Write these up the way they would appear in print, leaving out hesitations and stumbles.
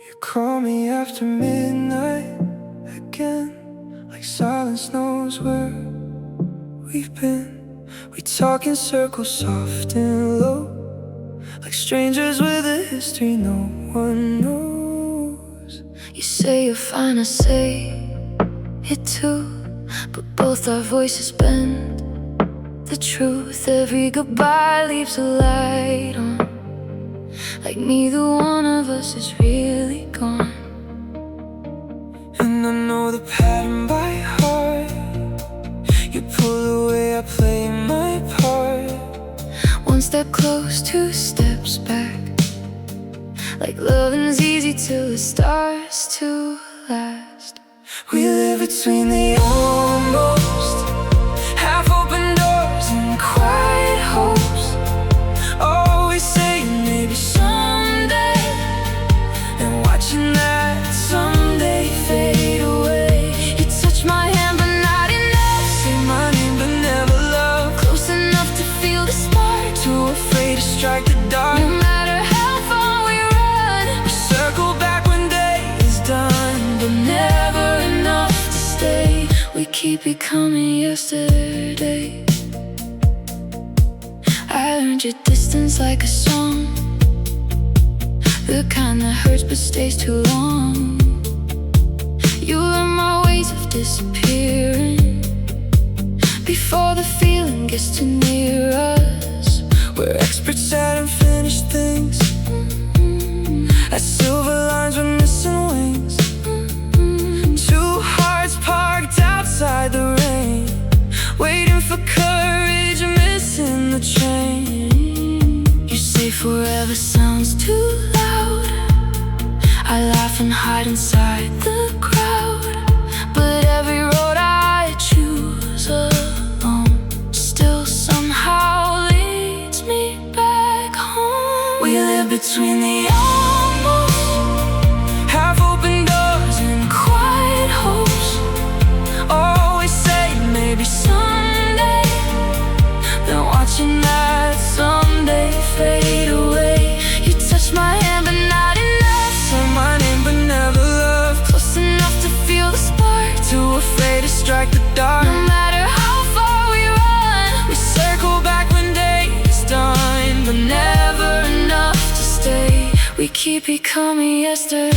You call me after midnight again, like silence knows where we've been. We talk in circles, soft and low, like strangers with a history no one knows. You say you're fine, I say it too, but both our voices bend the truth. Every goodbye leaves a light on, like neither one of us is really gone. And I know the pattern by heart. You pull away, I play my part. One step close, two steps back, like loving's easy till it starts to last. We live between the almost, half-open doors and quiet hopes. Always saying maybe someday, and watching that someday fade away. You touch my hand but not enough, Say my name but never love, close enough to feel the spark, too afraid to strike the dark. no matter how far we run. We circle back when day is done, But never enough to stay. We keep becoming yesterday. I learned your distance like a song, the kind that hurts but stays too long. You learn my ways of disappearing before the feeling gets too near us. we're experts at unfinished things, at silver lines with missing wings. Two hearts parked outside the rain, waiting for courage, missing the train. You say forever sounds too loud, I laugh and hide inside the crowd, but every road I choose alone still somehow leads me back home. We live between the almost, half-open doors and quiet hopes. Always saying maybe someday, then watching that someday fade away. You touch my hand but not enough, Say my name but never love, close enough to feel the spark, too afraid to strike the dark. no matter how far we run. We circle back when day is done, But never enough to stay. We keep becoming yesterday.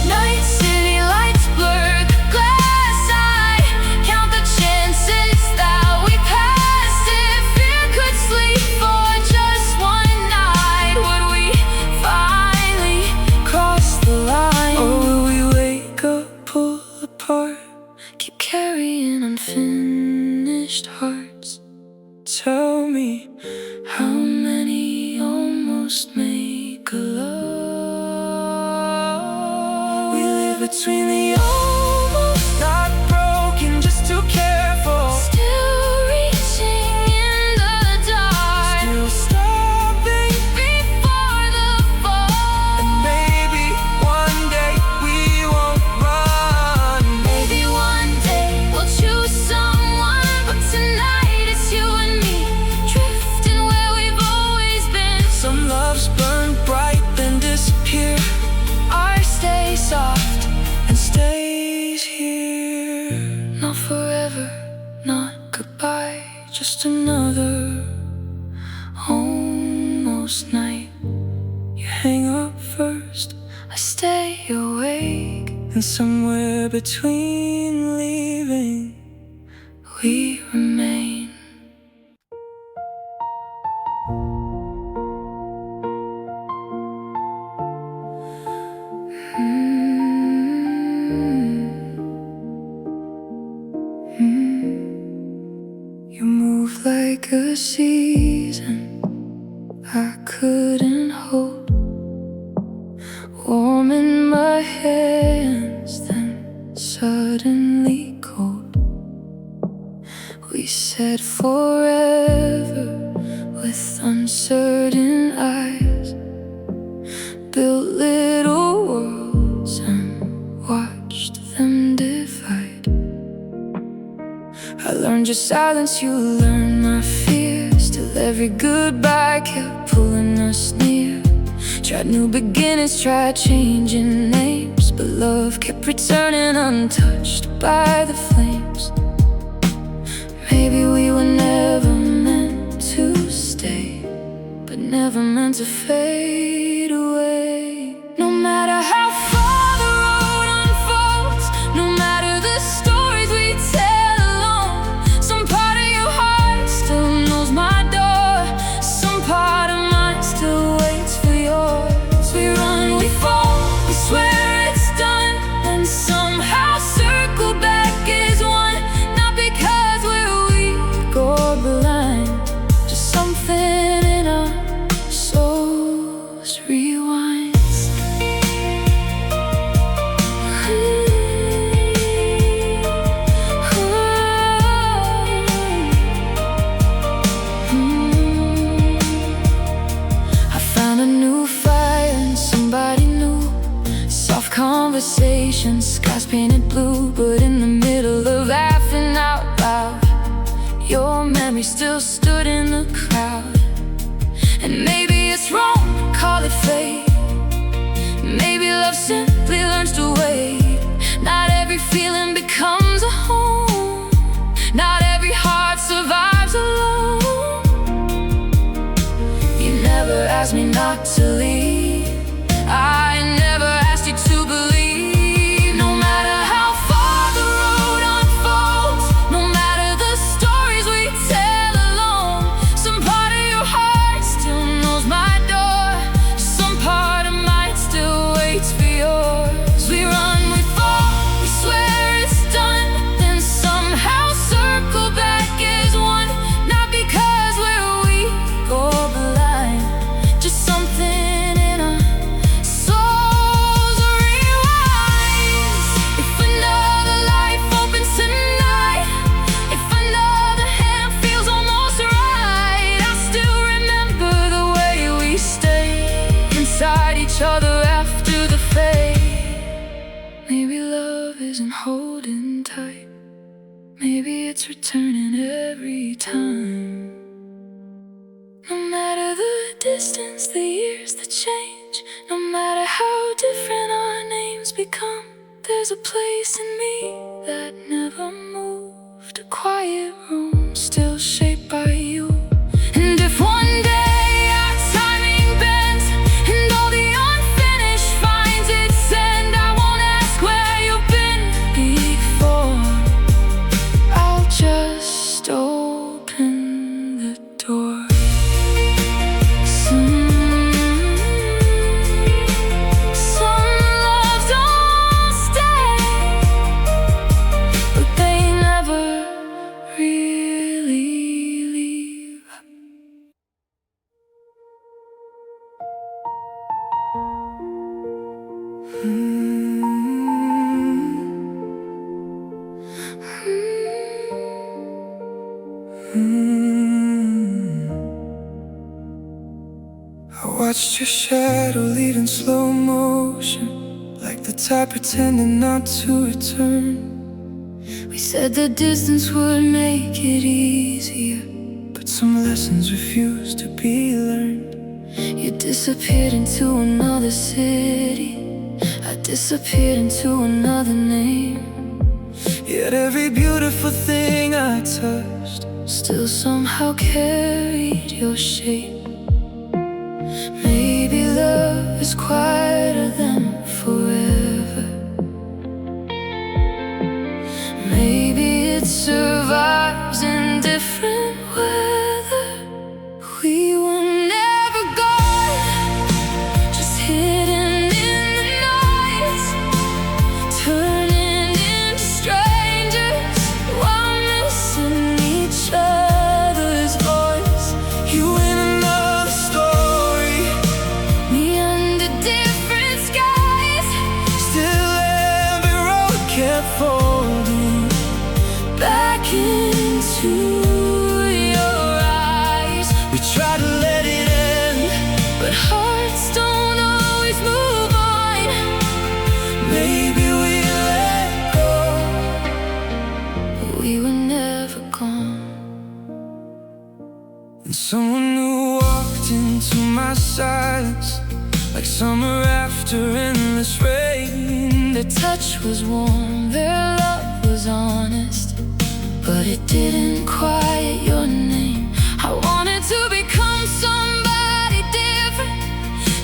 Night city lights blur the glass. I count the chances that we passed. If fear could sleep for just one night, would we finally cross the line? or will we wake up, pull apart? Keep carrying unfinished hearts. Tell me, How many almost make a love? we live between the almost, not broken, just too careful. Still reaching in the dark, Still stopping, before the fall. and maybe one day we won't run. Maybe one day we'll choose someone, but tonight it's you and me, drifting where we've always been. Some loves burn bright, then disappear. Ours stay soft, And stays here. not forever, not goodbye, just another almost night. You hang up first, I stay awake, and somewhere between leaving, we remain. you move like a season I couldn't hold, warm in my hands, then suddenly cold. We said forever with uncertain eyes, built little silence you learned my fears, till every goodbye kept pulling us near. Tried new beginnings, tried changing names, but love kept returning untouched by the flames. Maybe we were never meant to stay, but never meant to fade away. No matter how far the road unfolds, no matter the stories we tell alone, some part of your heart still knows my door, some part of mine still waits for yours. We run, we fall, we swear it's done, and somehow circle back as one. Not because we're weak or blind, just something in our souls rewinds. I found a new fire in somebody new, soft conversations, skies painted blue. But in the middle of laughing out loud, your memory still stood in the crowd. And maybe it's wrong, call it fate. Maybe love simply learns to wait. Not every feeling becomes a home, not every heart survives alone. You never asked me not to leave, I never asked you to believe. No matter how far the road unfolds, no matter the stories we tell alone, some part of your heart still knows my door, some part of mine still waits for yours. We run, we fall, we swear it's done, then somehow circle back as one. Not because we're weak or blind, just something in our souls rewinds. If another life opens tonight, if another hand feels almost right, I still remember the way we stayed inside each other after the fade. Maybe love isn't holding tight, maybe it's returning every time. No matter the distance, the years that change, no matter how different our names become, there's a place in me that never moved, a quiet room still shaped by you. And if one day our timing bends and all the unfinished finds its end, I won't ask where you've been before, I'll just open the door. Some loves don't stay, but they never really leave. I watched your shadow leave in slow motion, like the tide pretending not to return. We said the distance would make it easier, but some lessons refused to be learned. You disappeared into another city, I disappeared into another name. Yet every beautiful thing I touched still somehow carried your shape. Maybe love is quieter than forever, maybe it survives in different weather. We were never gone, just hidden in the noise, turning into strangers while missing each other's voice. You in another story, me under different my silence, like summer after endless rain. Their touch was warm, their love was honest, but it didn't quiet your name. I wanted to become somebody different,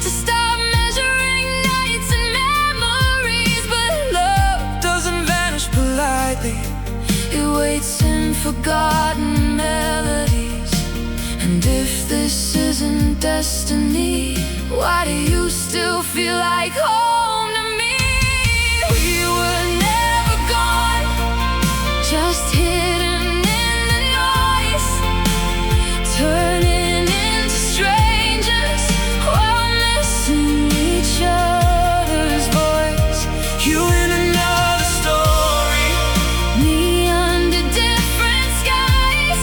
to stop measuring nights and memories. But love doesn't vanish politely, it waits in forgotten melodies. And if this isn't destiny, why do you still feel like home to me? We were never gone, just hidden in the noise, turning into strangers while missing each other's voice. you in another story, Me under different skies,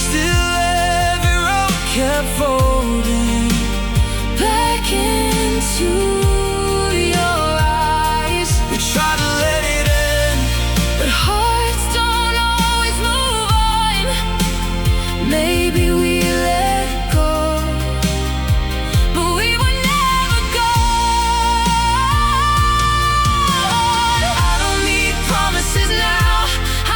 still every road kept folding back into your eyes. We tried to let it end, But hearts don't always move on. Maybe we let go, but we were never gone. I don't need promises now,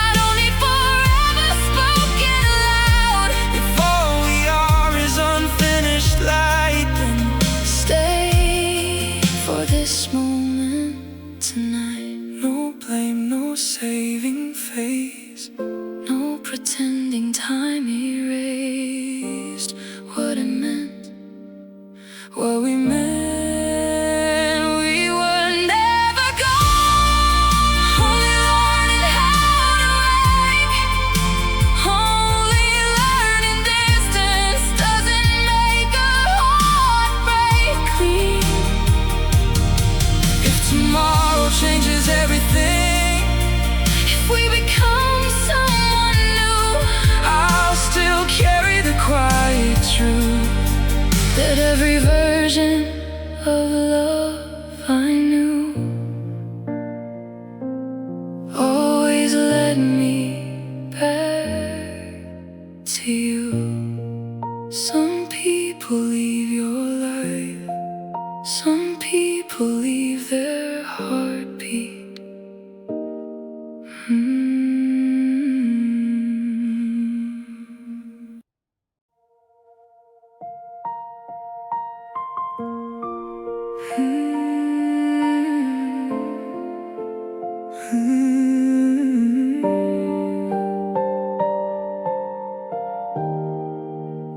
I don't need forever spoken loud. if all we are is unfinished light, then Stay for this moment tonight. no blame, no saving face. No pretending time erased what it meant, what we meant. We were never gone, only learning how to wake. Only learning distance doesn't make a heart break clean. If tomorrow changes everything, If we become someone new, I'll still carry the quiet truth that every version of love I knew always led me back to you. Some people leave your life, some people leave their heartbeat.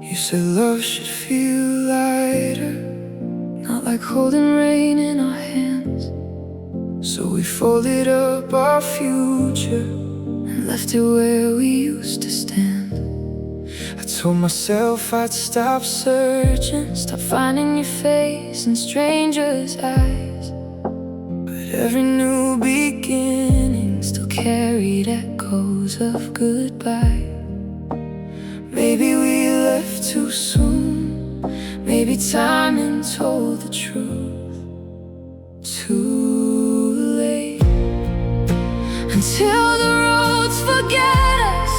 You said love should feel lighter, Not like holding rain in our hands, so we folded up our future. and left it where we used to stand. I told myself I'd stop searching, Stop finding your face in strangers' eyes, but every new beginning still carried echoes of goodbye. maybe we left too soon, Maybe timing told the truth too late. Until the roads forget us,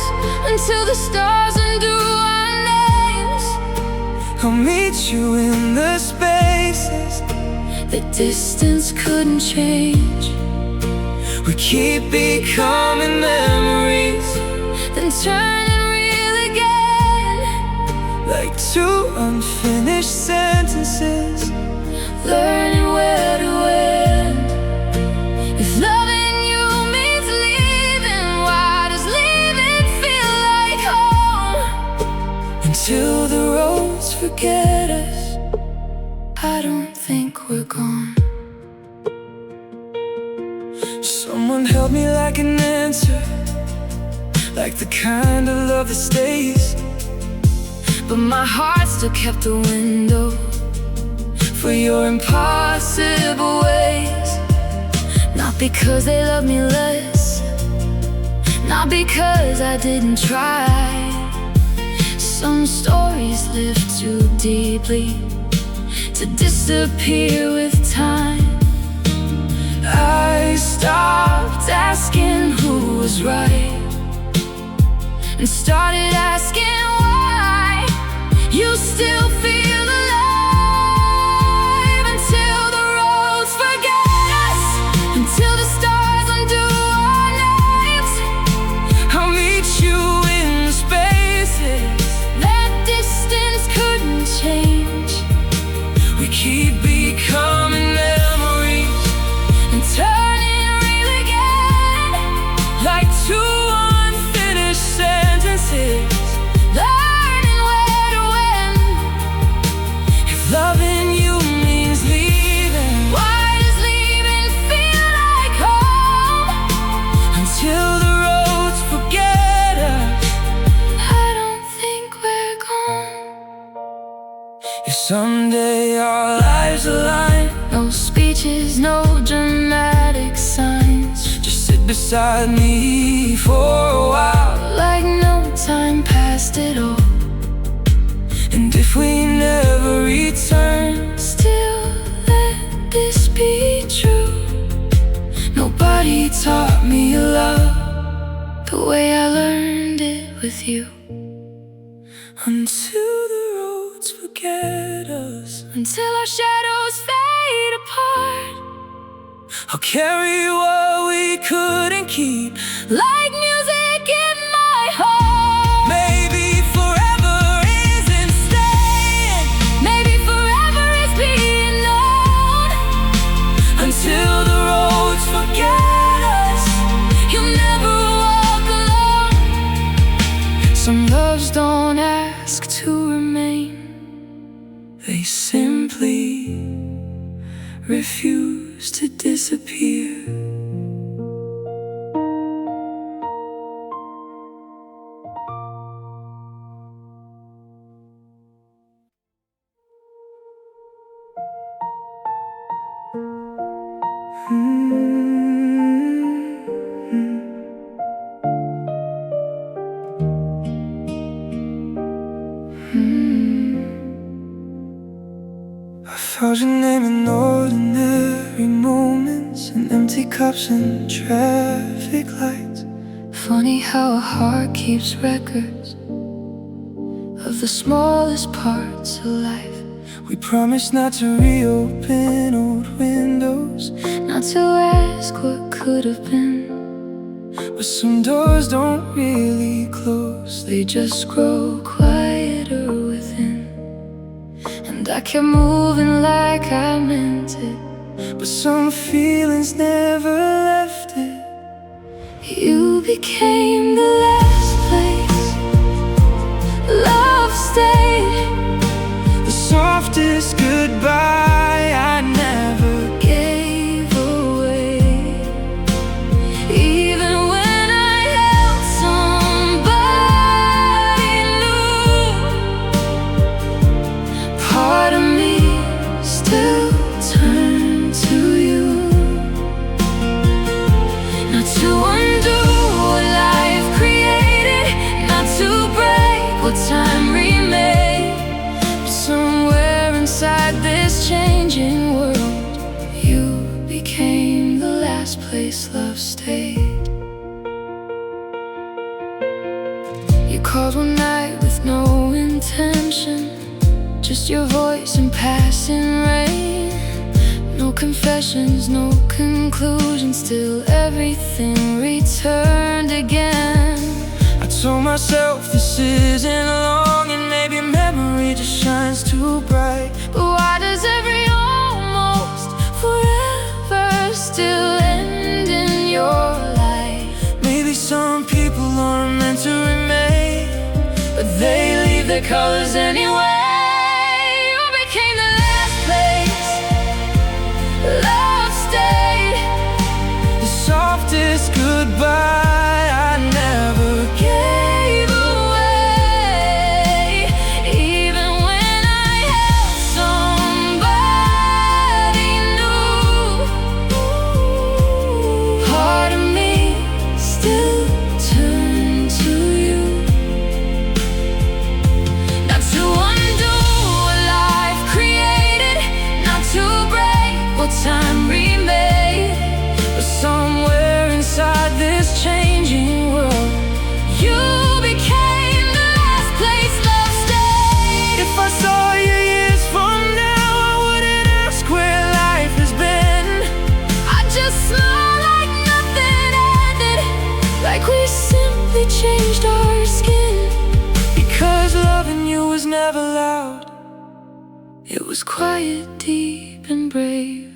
until the stars undo our names, I'll meet you in the spaces the distance couldn't change. we keep becoming memories, Then turn and reel again, like two unfinished sentences. learning where to end. If loving you means leaving, why does leaving feel like home? Until the roads forget us, I don't think we're gone. someone held me like an answer, like the kind of love that stays. But my heart still kept a window for your impossible ways. Not because they love me less, not because I didn't try. Some stories live too deeply to disappear with time. I stopped asking who was right and started asking why you still feel alive. We keep becoming memories and turning real again, like two unfinished sentences, learning where to win. if loving you means leaving. Why does leaving feel like home? Until the roads forget us, I don't think we're gone. if someday our lives align, No speeches, no dramatic signs, just sit beside me for a while. like no time passed at all. And if we never return, Still let this be true. Nobody taught me love the way I learned it with you. until the roads forget us, Until our shadows fade apart, I'll carry what we couldn't keep. like music in my heart. Maybe forever isn't staying, Maybe forever is being known. until the roads forget us. You'll never walk alone. Some loves don't ask to remain, They simply refuse to disappear. I found your name in ordinary moments, in empty cups and traffic lights. funny how a heart keeps records of the smallest parts of life. We promised not to reopen old windows, Not to ask what could have been, but some doors don't really close. they just grow quieter within. And I kept moving like I meant it, But some feelings never left it. you became the last place love stayed, The softest goodbye I never gave away. Even when I held somebody new, part of me still turned to you. Not to undo what life created, not to break what time remade, but somewhere inside this changing world, you became the last place love stayed. You called one night with no intention, just your voice and passing rain. No confessions, no conclusions, still everything returned again. I told myself this isn't long, and maybe memory just shines too bright. But why does every almost forever still end in your life? Maybe some people aren't meant to remain, But they leave their colors anyway. You became the last place love stayed, the softest goodbye I never gave away. Even when I held somebody new, part of me still turned to you. Not to undo what life created, not to break what time remade, but somewhere inside this changing world, you became the last place love stayed. If I saw you years from now, I wouldn't ask where life has been. I just smile like nothing ended, like we simply changed our skin. Because loving you was never loud, it was was quiet, deep, and brave.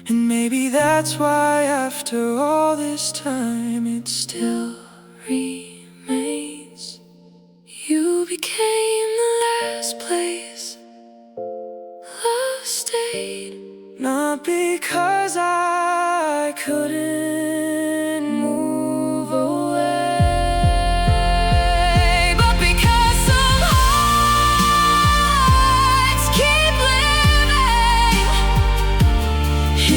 And maybe that's why after all this time it still remains. You became the last place love stayed. Not because I couldn't move away, but because some hearts keep living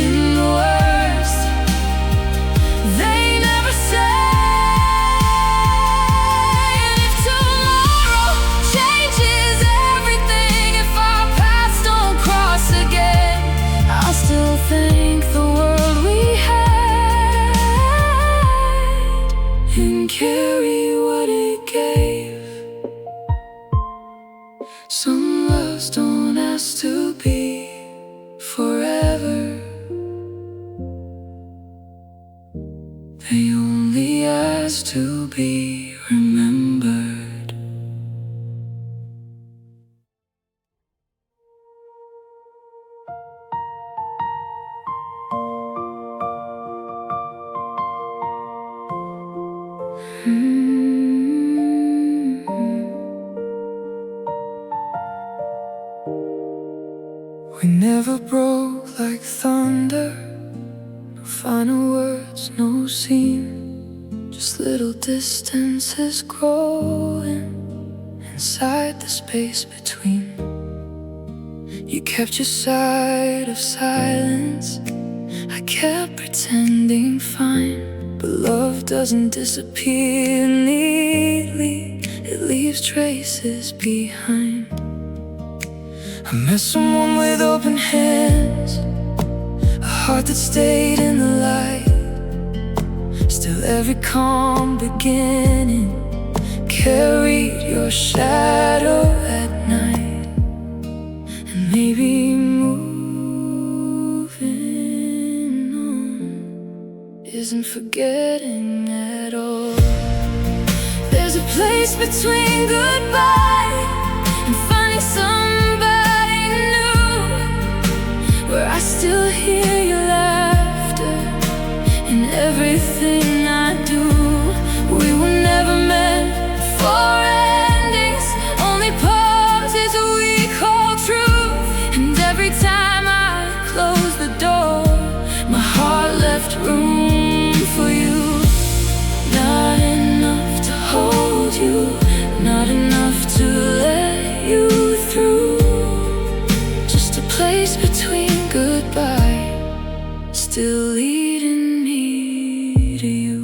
in the worst they never say. And if tomorrow changes everything, if our paths don't cross again, I'll still thank the world we had and carry what it gave. Some loves don't ask to be forever, they only ask to be remembered. We never broke like thunder, no final words, no scene, just little distances growing inside the space between. You kept your side of silence, I kept pretending fine. But love doesn't disappear neatly, it leaves traces behind. I met someone with open hands, a heart that stayed in the light. Still every calm beginning carried your shadow at night. And maybe moving on isn't forgetting at all. There's a place between goodbye and finding somebody new, where I still hear your laughter in everything I do. We were never meant for endings, only pauses we call truth. And every time I close the door, my heart left room for you. Not enough to hold you, not enough to let you through. Just a place between goodbye, still leading me to you.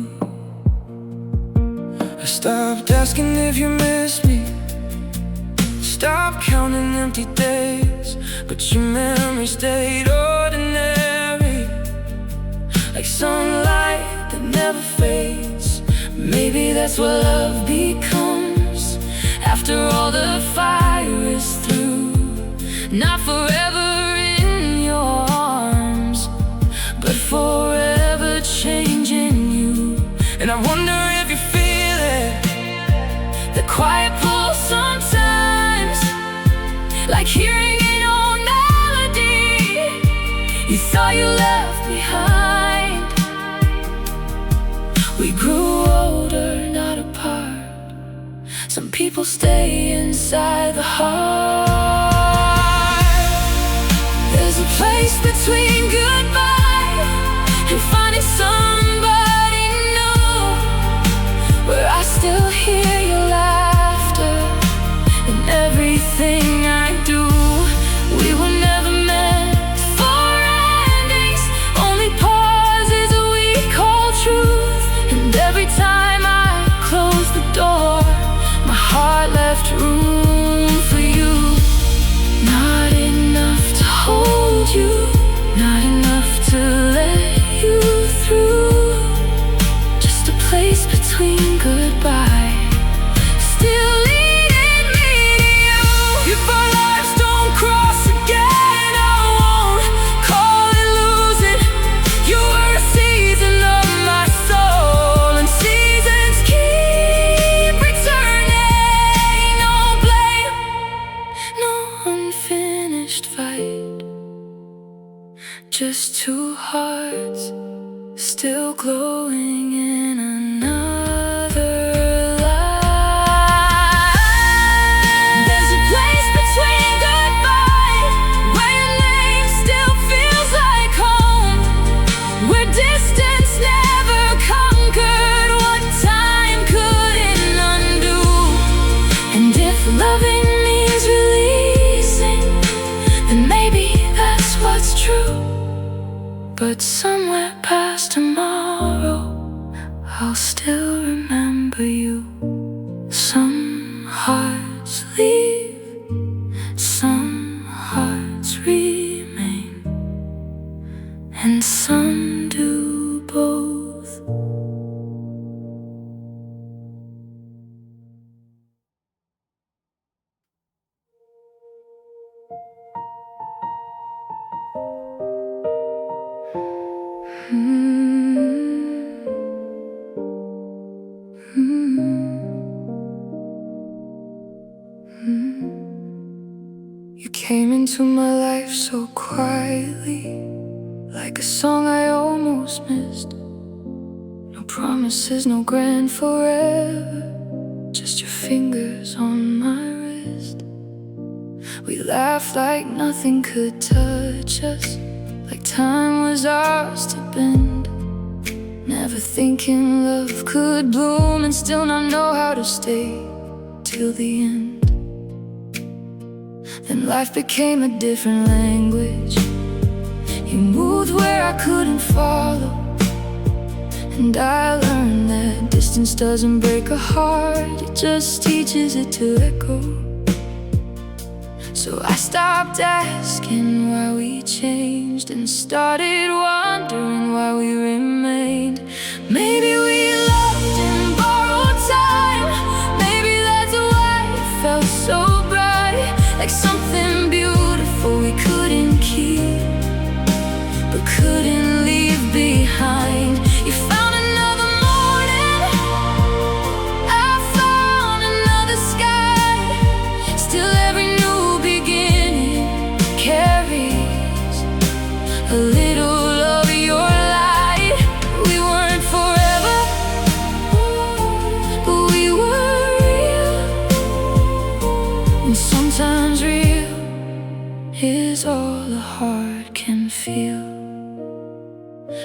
I stopped asking if you miss me, stopped counting empty days, but your memory stayed ordinary, like sunlight that never fades. Maybe that's what love becomes after all the fire is through. Not forever in your arms, but forever changing you. And I wonder if you feel it, the quiet pull sometimes, like hearing an old melody you thought you left behind. We grew older, not apart. Some people stay inside the heart. There's a place between goodbye and finding somebody new, where I still hear your laughter in everything I do. We were never meant for endings, only pauses we call truth. And every time I close the door, my heart left room for you. Not enough to hold you, not enough to let you through. Just a place between goodbye just two hearts still glowing in another life. There's a place between goodbye, where your name still feels like home, where distance never conquered what time couldn't undo. And if loving means releasing, then maybe that's what's true. But somewhere past tomorrow, I'll still remember you. Some hearts leave, some hearts remain, and some do both. You came into my life so quietly, like a song I almost missed. No promises, no grand forever, just your fingers on my wrist. We laughed like nothing could touch us, like time was ours to bend. Never thinking love could bloom and still not know how to stay till the end. Then life became a different language. You moved where I couldn't follow, and I learned that distance doesn't break a heart, it just teaches it to echo. So I stopped asking why we changed and started wondering why we remained. Maybe we loved in borrowed time, maybe that's why it felt so bright, like something beautiful we couldn't keep, but couldn't leave behind. You found another morning, I found another sky. Still every new beginning carries a little of your light. We weren't forever, but we were real. And sometimes real is all a heart can feel.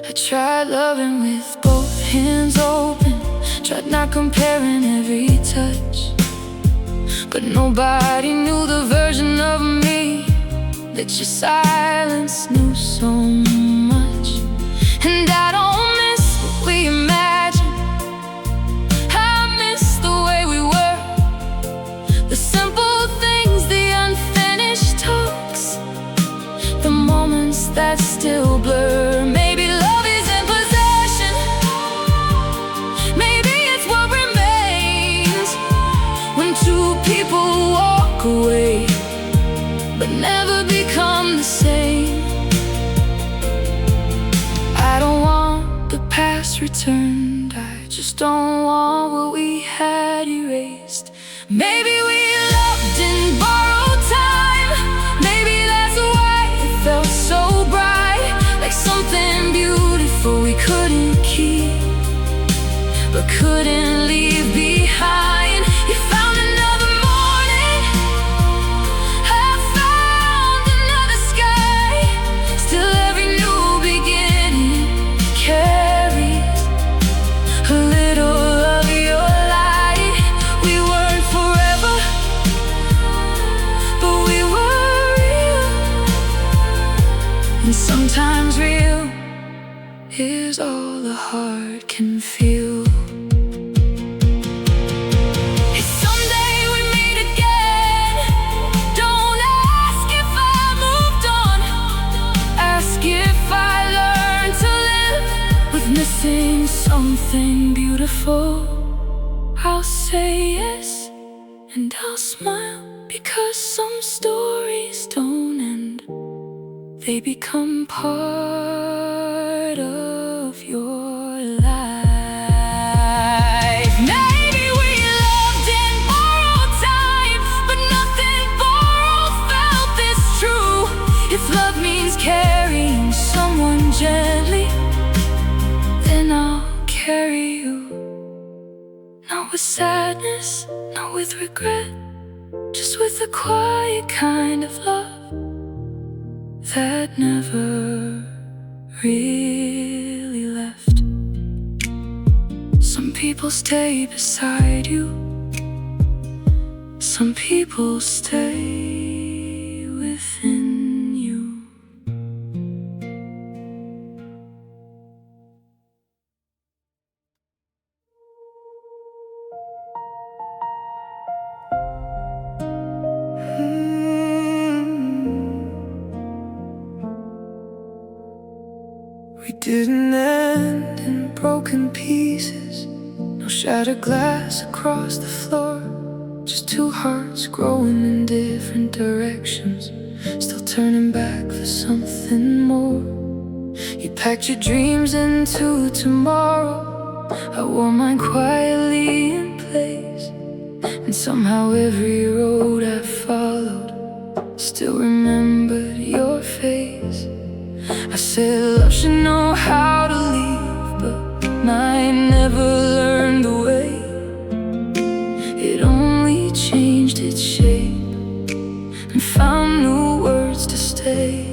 I tried loving with both hands open, tried not comparing every touch, but nobody knew the version of me that your silence knew so much. And I don't miss what we imagined, I miss the way we were, the simple things, the unfinished talks, the moments that still blur. Maybe love isn't possession, maybe it's what remains when two people walk away but never become the same. I don't want the past returned, I just don't want what we had erased. Maybe we loved in borrowed time, maybe that's why it felt so bright, like something beautiful we couldn't keep, but couldn't leave behind. You found another morning, I found another sky. Still every new beginning carries a little of your light. We weren't forever, but we were real. And sometimes real is all a heart can feel. If someday we meet again, don't ask if I moved on, ask if I learned to live with missing something beautiful. I'll say yes and I'll smile, because some stories don't end, they become part of your life. Maybe we loved in borrowed time, but nothing borrowed felt this true. If love means means carrying someone gently, then I'll carry you. Not with sadness, not with regret, just with a quiet kind of love that never really left. Some people stay beside you, some people stay within you. We didn't end in broken pieces, no shattered glass across the floor. Just two hearts growing in different directions, still turning back for something more. You packed your dreams into tomorrow, I wore mine quietly in place. And somehow every road I followed still remembered your face. I said love should know how to leave, but mine never learned the way. It only changed its shape and found new words to stay.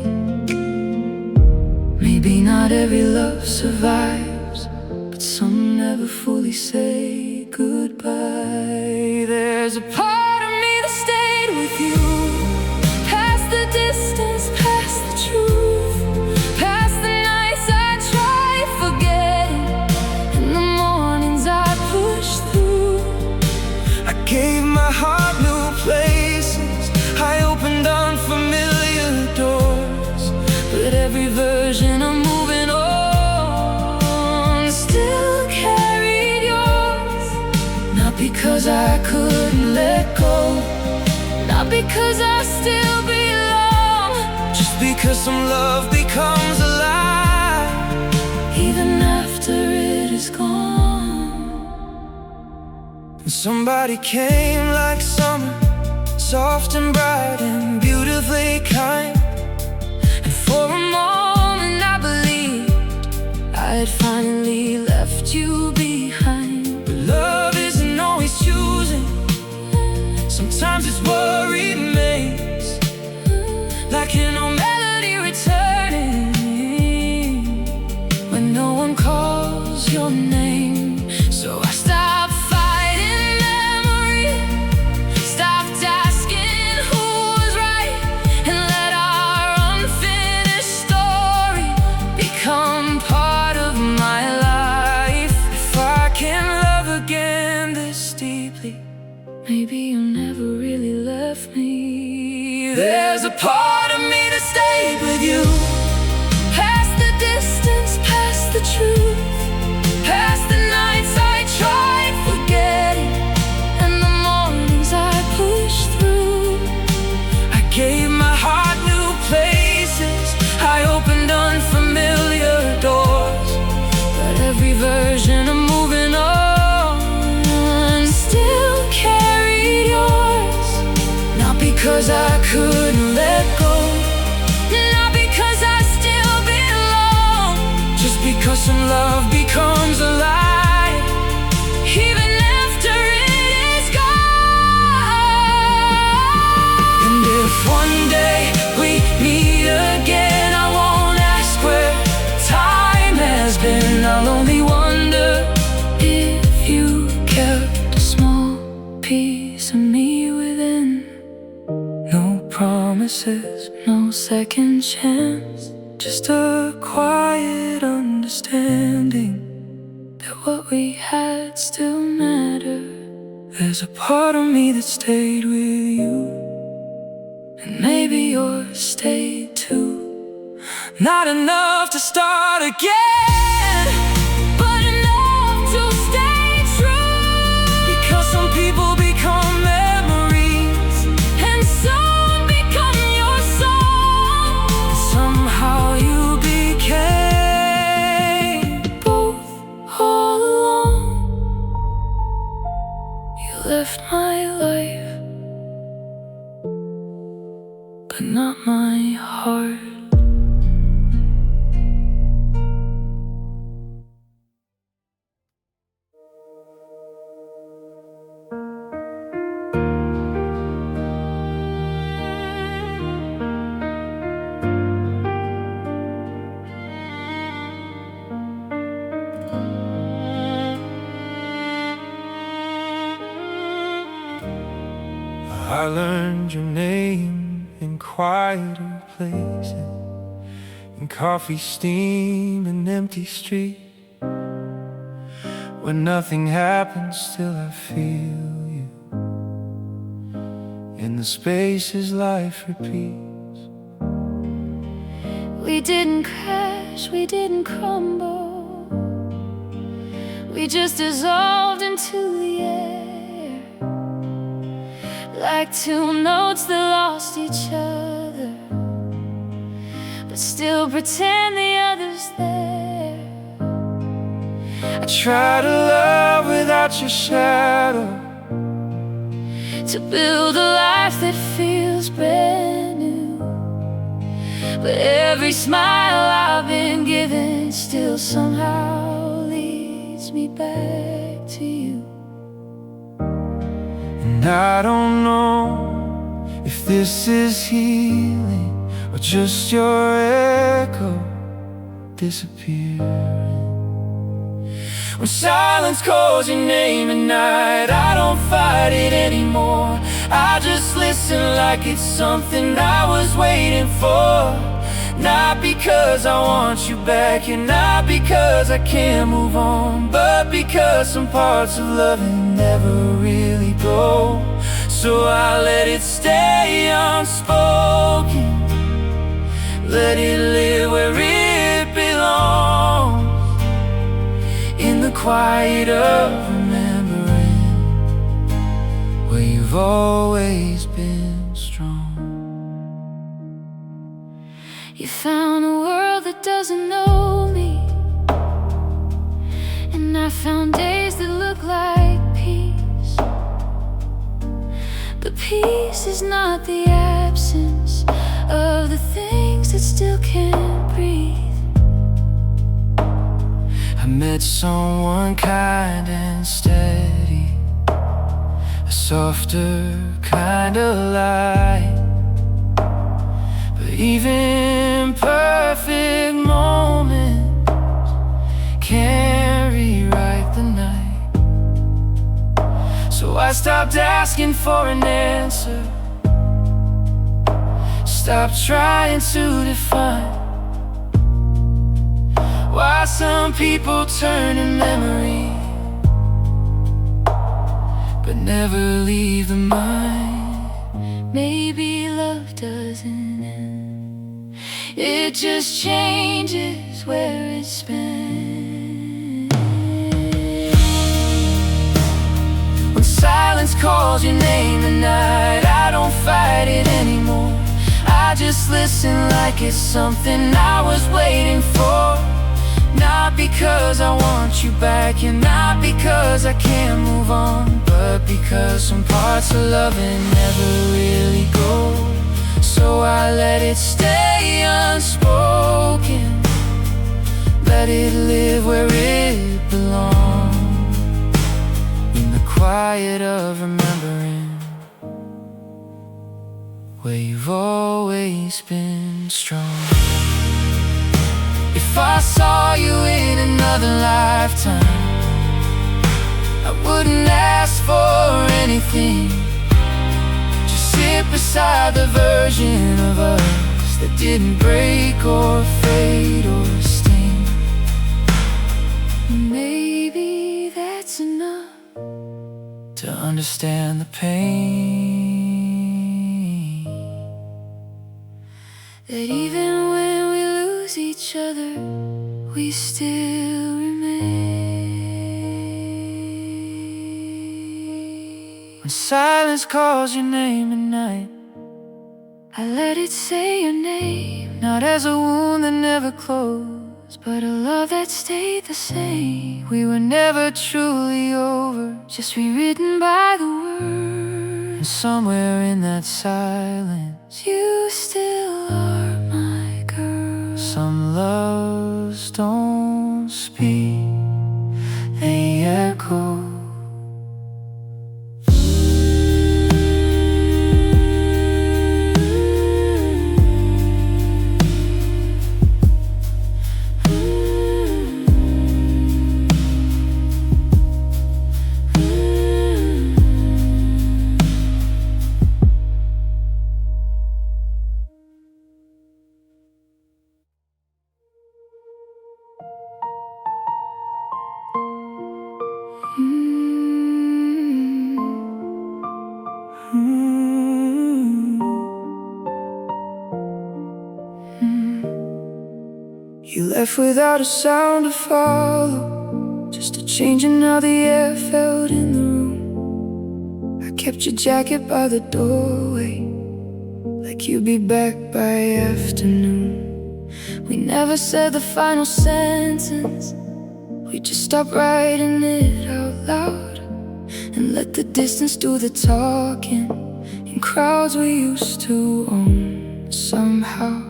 Maybe not every love survives, but some never fully say goodbye. There's a part of me that stayed with you, past the distance, past the truth, past the nights I tried forgetting, and the mornings I pushed through. I gave my heart new places, I opened unfamiliar doors, But every version of moving on still carried yours. not because I couldn't let go, Not because I still belong, just because some love becomes alive even after it is gone. And somebody came like summer, soft and bright and beautifully kind. And for a moment I believed I had finally left you behind. But love isn't always choosing, sometimes it's what remains, like an old melody returning when no one calls your name. So I stopped fighting memory, stopped asking who was right, and let our unfinished story become part of my life. If I can love again this deeply, Maybe you never really left me. there's a part of me that stayed with you, Past the distance, past the truth, past the nights I tried forgetting, and the mornings I pushed through. I gave my heart new places, I opened unfamiliar doors, But every version of moving on still carried yours. not because I couldn't let go, Not because I still belong, just because some love becomes alive even after it is gone. And if one day we meet again, I won't ask where time has been. I'll only wonder If you kept a small piece of me within, no promises, no second chance, just a quiet understanding that what we had still mattered. there's a part of me that stayed with you, And maybe yours stayed too. not enough to start again, But enough to stay true. because some people become memories, And some become your song. somehow you became Both all along, you left my life, but not my heart. I learned your name in quieter places, in coffee steam and empty streets. When nothing happens, still I feel you. In the spaces life repeats. We didn't crash, we didn't crumble. We just dissolved into the air, like two notes that lost each other, but still pretend the other's there. I try to love without your shadow, to build a life that feels brand new. But every smile I've been given still somehow leads me back to you. and I don't know if this is healing or just your echo disappearing. When silence calls your name at night, I don't fight it anymore. I just listen like it's something I was waiting for. Not because I want you back, and not because I can't move on, but because some parts of loving never really go. So I let it stay unspoken, let it live where it belongs, in the quiet of remembering where you've always been strong. You found a world that doesn't know me, and I found days that look like peace. But peace is not the absence of the things that still can't breathe. I met someone kind and steady, a softer kind of light. But even perfect moments can't rewrite the night. So I stopped asking for an answer, stopped trying to define why some people turn to memory but never leave the mind. Maybe love doesn't end, it just changes where it's been. When silence calls your name at night, I don't fight it anymore. I just listen like it's something I was waiting for. Not because I want you back, and not because I can't move on, but because some parts of loving never really go. So I let it stay unspoken, let it live where it belongs, in the quiet of remembering where you've always been strong. If I saw you in another lifetime, I wouldn't ask for anything, just sit beside the version of us that didn't break or fade or sting. Maybe that's enough to understand the pain, that even when we lose each other, we still remain. when silence calls your name at night, I let it say your name, not as a wound that never closed, but a love that stayed the same. we were never truly over, Just rewritten by the and words. somewhere in that silence, You still are my girl. some loves don't speak, they echo. You left without a sound to follow, just a change in how the air felt in the room. I kept your jacket by the doorway, like you'd be back by afternoon. We never said the final sentence, we just stopped writing it out loud and let the distance do the talking in crowds we used to own. Somehow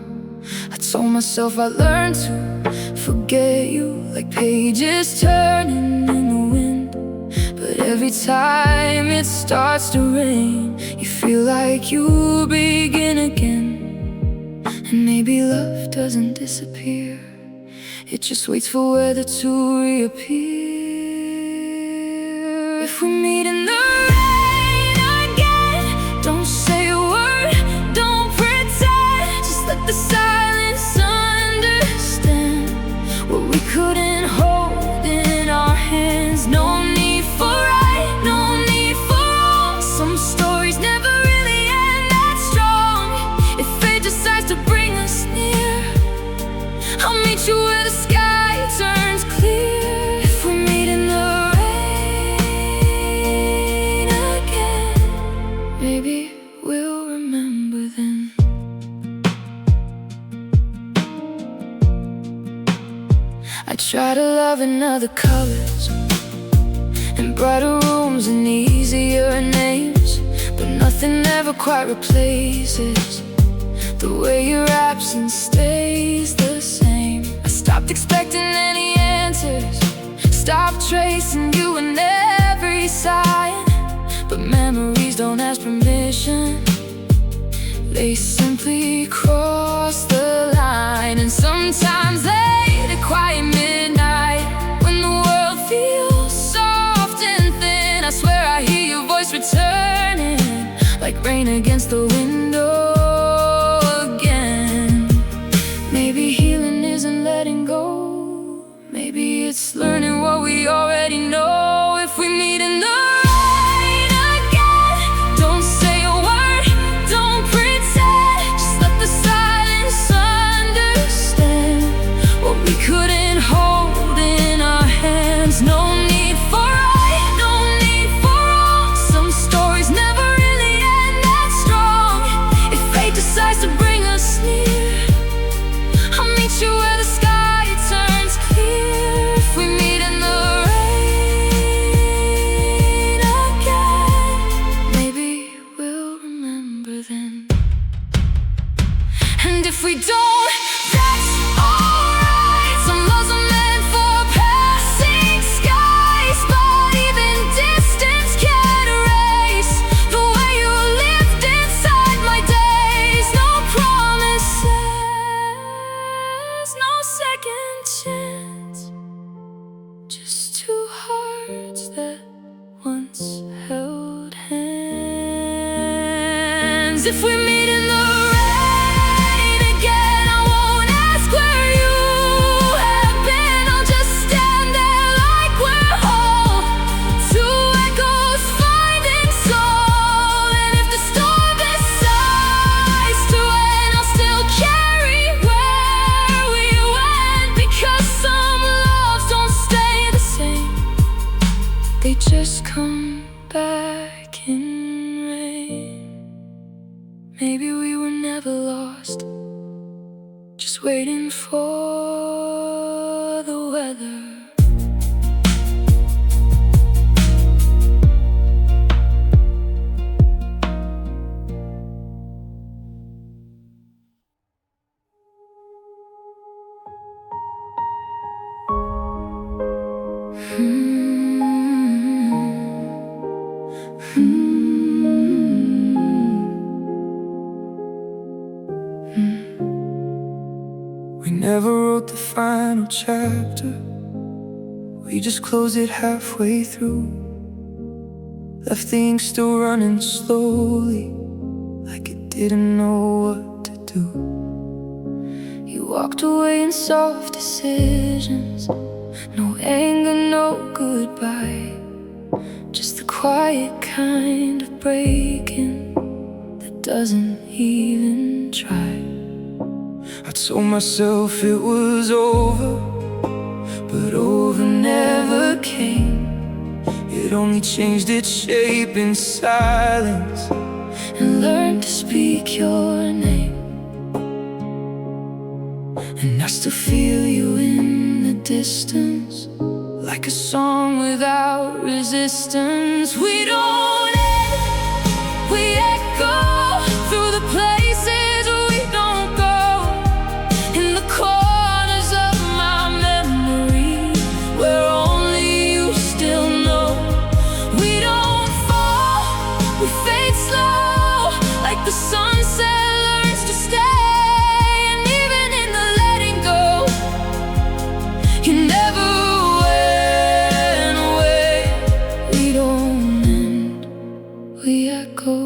I told myself I'd learn to forget you, like pages turning in the wind. But every time it starts to rain, you feel like you begin again. And maybe love doesn't disappear, it just waits for weather to reappear. If we meet in the rain again, don't say a word, don't pretend. Just let the silence understand what we couldn't hold in our hands. No need for right, no need for wrong. Some stories never really end that strong. If fate decides to bring us near, I'll meet you where the sky turns clear. If we meet in the rain again, maybe we'll remember then. I try to love in other colors and brighter rooms and easier names, but nothing ever quite replaces the way your absence stays the same. I stopped expecting any answers, stopped tracing you in every sign. But memories don't ask permission, they simply cross the line. And sometimes late at quiet midnight, when the world feels soft and thin, I swear I hear your voice returning, like rain against the window. Maybe healing isn't letting go, maybe it's learning what we already know. If we meet in the rain again, don't say a word, don't pretend. Just let the silence understand what we couldn't hold in our hands. No need for right, no need for wrong. Some stories never really end that strong. If fate decides to bring us near, I'll meet you where the sky turns clear. If we meet in the rain again, maybe we'll remember then. And if we don't, that's alright. Some loves are meant for passing skies, but even distance can't erase the way you lived inside my days. No promises, no second chance, just two hearts that once held hands. If we meet in the rain again, I won't ask where you have been. I'll just stand there like we're whole, two echoes finding soul. And if the storm decides to end, I'll still carry where we went, because some loves don't stay the same, they just come back in rain. Maybe we were never lost, just waiting for the weather. We never wrote the final chapter, we just closed it halfway through. Left the ink still running slowly, like it didn't know what to do. You walked away in soft decisions, no anger, no goodbye, just the quiet kind of breaking that doesn't even try. I told myself it was over, but over never came. It only changed its shape in silence and learned to speak your name. And I still feel you in the distance, like a song without resistance. We don't end, we echo through the places we don't go, in the corners of my memory, where only you still know. We don't fall, we fade slow, like the sunset learns to stay. And even in the letting go, you never went away. We don't end, we echo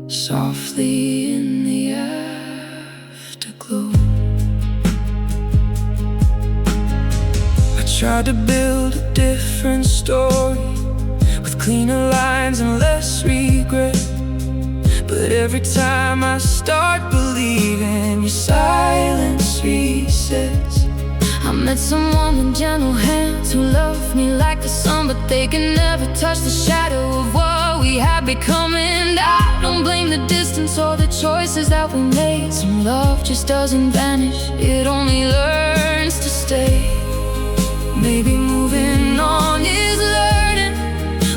softly in the afterglow. I tried to build a different story, with cleaner lines and less regret, but every time I start believing, your silence resets. I met someone with gentle hands who loved me like the sun, but they can never touch the shadow of what we had become. And I don't blame the distance or the choices that we made. Some love just doesn't vanish, it only learns to stay. Maybe moving on is learning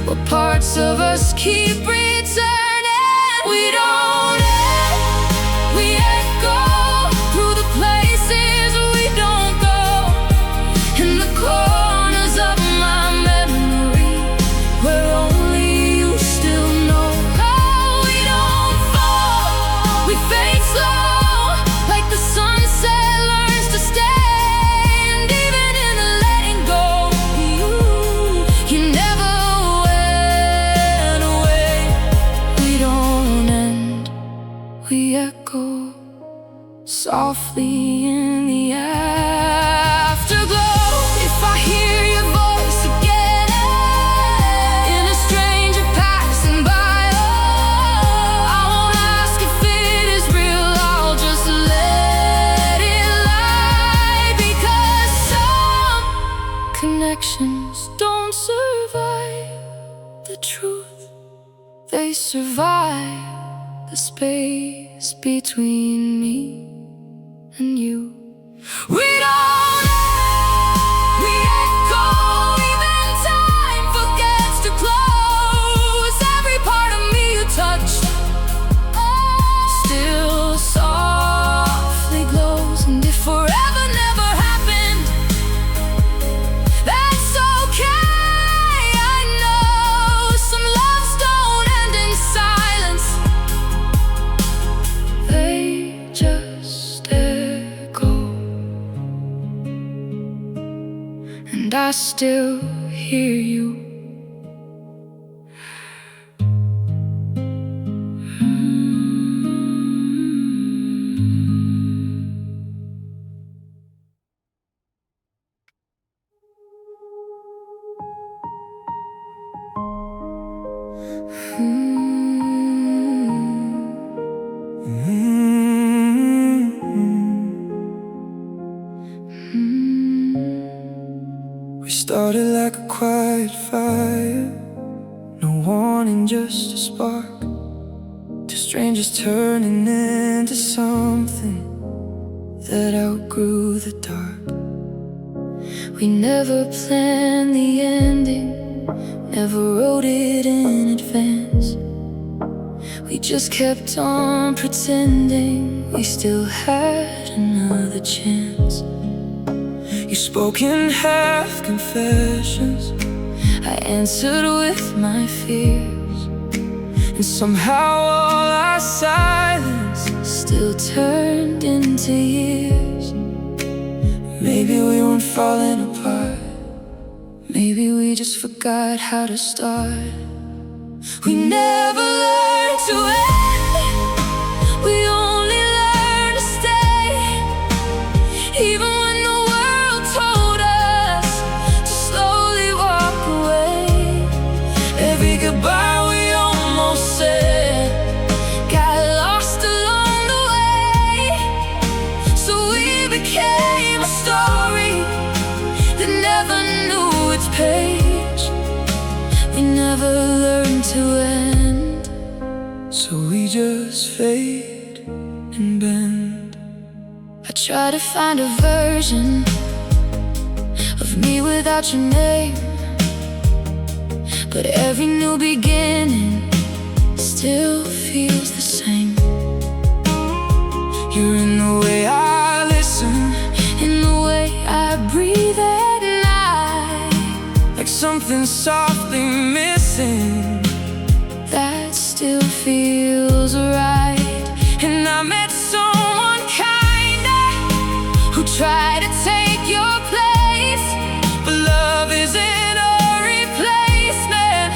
what parts of us keep returning. We don't end, we echo through the places we don't go, in the corners of my memory, where only you still know. Oh, we don't fall, we fade slow, like the sunset learns to stay. And even in the letting go, you never went away. We don't end, we echo softly in the afterglow. If I hear your voice again in a stranger passing by, oh, I won't ask if it is real, I'll just let it lie. Because some connections don't survive the truth, they survive the space between me and you. We don't end, we echo, even time forgets to close. Every part of me you touched still softly glows. And if forever never happened, that's okay. I know some loves don't end in silence, they just echo. And I still hear you. We started like a quiet fire, no warning, just a spark. Two strangers turning into something that outgrew the dark. We never planned the ending, never wrote it in advance. We just kept on pretending we still had another chance. You spoke in half confessions, I answered with my fears, and somehow all our silence still turned into years. Maybe we weren't falling apart, maybe we just forgot how to start. We never learned to end, we only learned to stay. Even when the world told us to slowly walk away, every goodbye we almost said got lost along the way. became a story that never knew its page. We never learned to end, so we just fade and bend. I try to find a version of me without your name, but every new beginning still feels the same. You're in the way I listen, in the way I breathe at night, like something softly missing that still feels right. And I met someone kinder Who tried to take your place, but love isn't a replacement,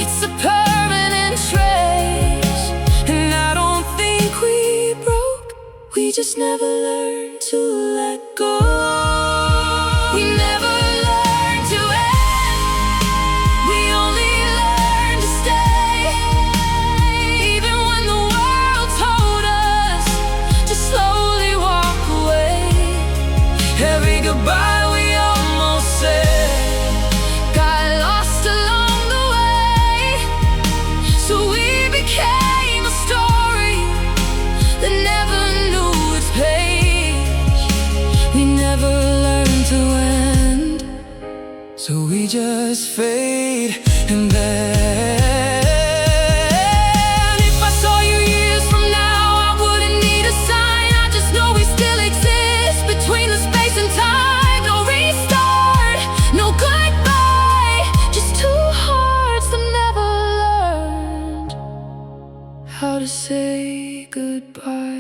it's a permanent trace. and I don't think we broke, We just never learned to let go. We never learned to end, we only learned to stay. Even when the world told us to slowly walk away, every goodbye we almost said got lost along the way. So we became a story that never knew its page. We never learned to end, so we just fade and then. if I saw you years from now, I wouldn't need a sign. I just know we still exist between the space and time. No restart, no goodbye, just two hearts that never learned how to say goodbye.